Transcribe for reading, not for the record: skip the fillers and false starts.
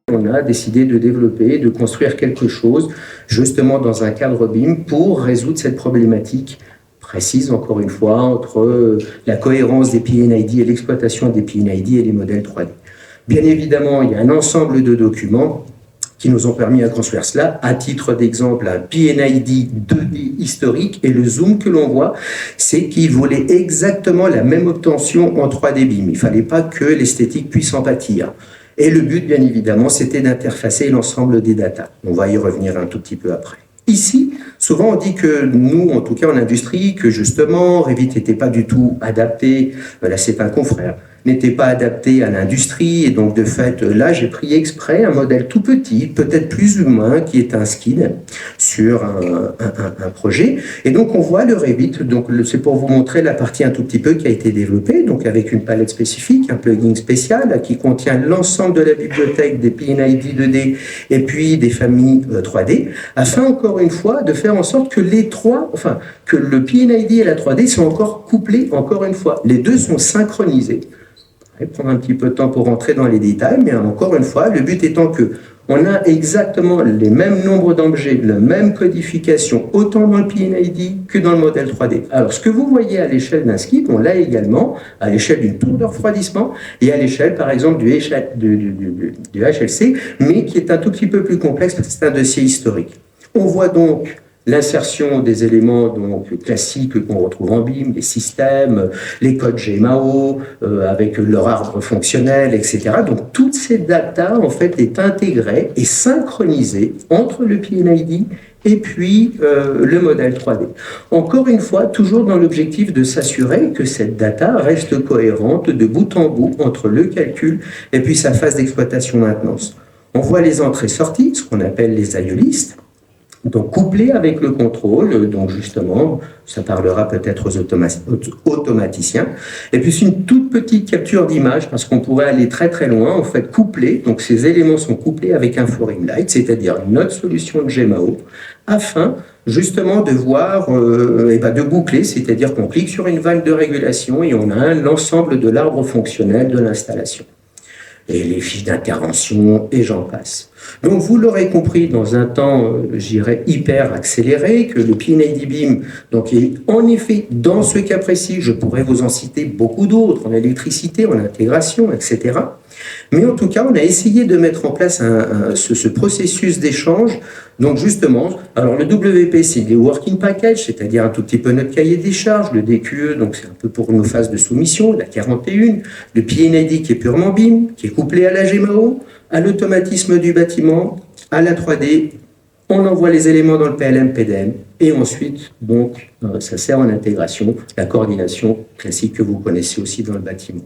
on a décidé de développer, de construire quelque chose, justement dans un cadre BIM, pour résoudre cette problématique précise, encore une fois, entre la cohérence des PNID et l'exploitation des PNID et les modèles 3D. Bien évidemment, il y a un ensemble de documents qui nous ont permis à construire cela. À titre d'exemple, un PNID 2D historique, et le zoom que l'on voit, c'est qu'il voulait exactement la même obtention en 3D BIM. Il ne fallait pas que l'esthétique puisse en pâtir. Et le but, bien évidemment, c'était d'interfacer l'ensemble des datas. On va y revenir un tout petit peu après. Ici, souvent on dit que nous, en tout cas en industrie, que justement Revit n'était pas du tout adapté, là c'est un confrère, n'était pas adapté à l'industrie, et donc de fait, là j'ai pris exprès un modèle tout petit, peut-être plus humain, qui est un skid sur un projet, et donc on voit le Revit, donc c'est pour vous montrer la partie un tout petit peu qui a été développée, donc avec une palette spécifique, un plugin spécial qui contient l'ensemble de la bibliothèque des PNID 2D et puis des familles 3D, afin encore une fois de faire en sorte que les trois, enfin que le PNID et la 3D sont encore couplés, encore une fois, les deux sont synchronisés. Je vais prendre un petit peu de temps pour rentrer dans les détails, mais encore une fois, le but étant que on a exactement les mêmes nombres d'objets, la même codification, autant dans le PNID que dans le modèle 3D. Alors, ce que vous voyez à l'échelle d'un skid, on l'a également à l'échelle d'une tour de refroidissement et à l'échelle, par exemple, du HLC, mais qui est un tout petit peu plus complexe parce que c'est un dossier historique. On voit donc l'insertion des éléments donc, classiques qu'on retrouve en BIM, les systèmes, les codes GMAO, avec leur arbre fonctionnel, etc. Donc, toutes ces datas, en fait, est intégrée et synchronisée entre le PNID et puis le modèle 3D. Encore une fois, toujours dans l'objectif de s'assurer que cette data reste cohérente de bout en bout entre le calcul et puis sa phase d'exploitation-maintenance. On voit les entrées-sorties, ce qu'on appelle les IO-listes, donc couplé avec le contrôle, donc justement, ça parlera peut-être aux automaticiens. Et puis c'est une toute petite capture d'image, parce qu'on pourrait aller très très loin, en fait couplé, donc ces éléments sont couplés avec un Florim Light, c'est-à-dire notre solution de GMAO, afin justement de voir, de boucler, c'est-à-dire qu'on clique sur une vague de régulation et on a l'ensemble de l'arbre fonctionnel de l'installation. Et les fiches d'intervention, et j'en passe. Donc vous l'aurez compris, dans un temps, j'irais, hyper accéléré, que le PNID BIM, donc est en effet, dans ce cas précis, je pourrais vous en citer beaucoup d'autres, en électricité, en intégration, etc. Mais en tout cas, on a essayé de mettre en place ce processus d'échange. Donc justement, alors le WP, c'est des working packages, c'est-à-dire un tout petit peu notre cahier des charges, le DQE, donc c'est un peu pour nos phases de soumission, la 41, le PNID qui est purement BIM, qui est couplé à la GMAO, à l'automatisme du bâtiment, à la 3D, on envoie les éléments dans le PLM, PDM, et ensuite, donc, ça sert en intégration, la coordination classique que vous connaissez aussi dans le bâtiment.